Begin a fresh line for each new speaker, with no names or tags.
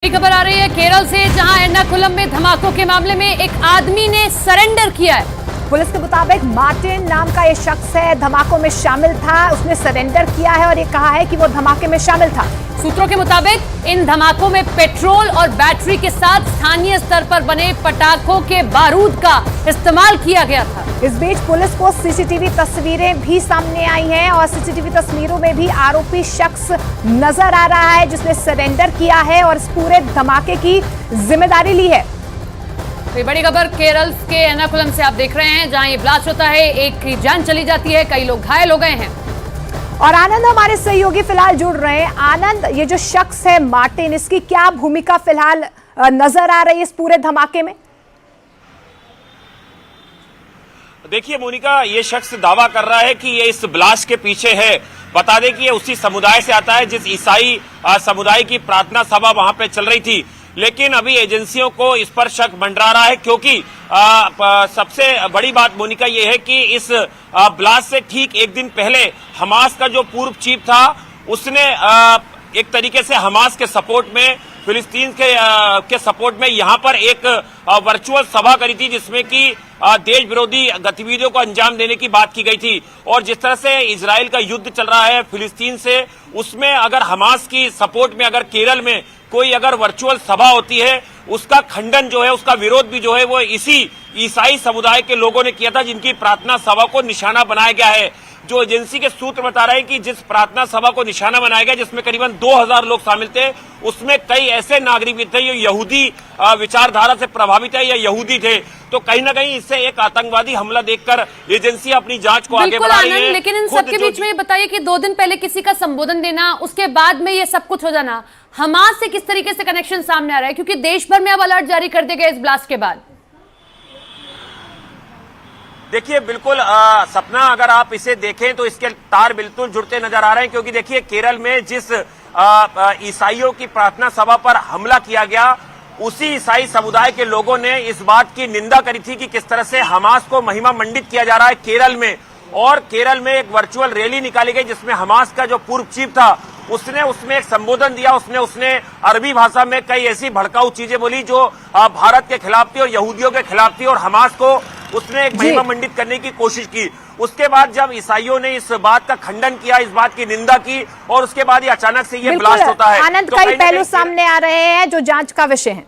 खबर आ रही है केरल से, जहां एर्नाकुलम में धमाकों के मामले में एक आदमी ने सरेंडर किया है।
पुलिस के मुताबिक मार्टिन नाम का ये शख्स है, धमाकों में शामिल था। उसने सरेंडर किया है और ये कहा है कि वो धमाके में शामिल था।
सूत्रों के मुताबिक इन धमाकों में पेट्रोल और बैटरी के साथ स्थानीय स्तर पर बने पटाखों के बारूद का इस्तेमाल किया गया था।
इस बीच पुलिस को सीसीटीवी तस्वीरें भी सामने आई हैं और सीसीटीवी तस्वीरों में भी आरोपी शख्स नजर आ रहा है जिसने सरेंडर किया है और इस पूरे धमाके की जिम्मेदारी ली है।
तो बड़ी खबर केरल के एर्नाकुलम से आप देख रहे हैं, जहां ये ब्लास्ट होता है, एक की जान चली जाती है, कई लोग घायल हो गए हैं।
और आनंद हमारे सहयोगी फिलहाल जुड़ रहे हैं। आनंद, ये जो शख्स है मार्टिन, इसकी क्या भूमिका फिलहाल नजर आ रही है इस पूरे धमाके में?
देखिए मोनिका, ये शख्स दावा कर रहा है कि ये इस ब्लास्ट के पीछे है। बता दें कि ये उसी समुदाय से आता है जिस ईसाई समुदाय की प्रार्थना सभा वहां पे चल रही थी, लेकिन अभी एजेंसियों को इस पर शक मंडरा रहा है, क्योंकि सबसे बड़ी बात मोनिका ये है कि इस ब्लास्ट से ठीक एक दिन पहले हमास का जो पूर्व चीफ था, उसने एक तरीके से हमास के सपोर्ट में, फिलिस्तीन के सपोर्ट में यहां पर एक वर्चुअल सभा करी थी, जिसमें कि देश विरोधी गतिविधियों को अंजाम देने की बात की गई थी। और जिस तरह से इजराइल का युद्ध चल रहा है फिलिस्तीन से, उसमें अगर हमास की सपोर्ट में अगर केरल में कोई अगर वर्चुअल सभा होती है, उसका खंडन जो है, उसका विरोध भी जो है वो इसी ईसाई समुदाय के लोगों ने किया था, जिनकी प्रार्थना सभा को निशाना बनाया गया है। जो एजेंसी के सूत्र बता रहे हैं कि जिस प्रार्थना सभा को निशाना बनाया गया, जिसमें करीबन 2000 लोग शामिल थे, उसमें कई ऐसे नागरिक भी थे जो यहूदी विचारधारा से प्रभावित है या यहूदी थे। तो कहीं ना कहीं इससे एक आतंकवादी हमला देखकर एजेंसी अपनी जांच को आगे बढ़ा रही है।
लेकिन इन सबके बीच में ये बताइए कि 2 दिन पहले किसी का संबोधन देना, उसके बाद में ये सब कुछ हो जाना, हमास से किस तरीके से कनेक्शन सामने आ रहा है? क्योंकि देश भर में अब अलर्ट जारी कर दिया गया इस ब्लास्ट के बाद।
देखिए बिल्कुल सपना, अगर आप इसे देखें तो इसके तार बिल्कुल जुड़ते नजर आ रहे हैं, क्योंकि देखिए केरल में जिस ईसाइयों की प्रार्थना सभा पर हमला किया गया, उसी ईसाई समुदाय के लोगों ने इस बात की निंदा करी थी कि किस तरह से हमास को महिमा मंडित किया जा रहा है केरल में। और केरल में एक वर्चुअल रैली निकाली गई, जिसमें हमास का जो पूर्व चीफ था, उसने उसमें एक संबोधन दिया। उसने अरबी भाषा में कई ऐसी भड़काऊ चीजें बोली जो भारत के खिलाफ थी और यहूदियों के खिलाफ थी, और हमास को उसने एक महिमा मंडित करने की कोशिश की। उसके बाद जब ईसाइयों ने इस बात का खंडन किया, इस बात की निंदा की, और उसके बाद ही अचानक से ये ब्लास्ट होता है।
आनंद, कई पहलू सामने आ रहे हैं जो जांच का विषय है।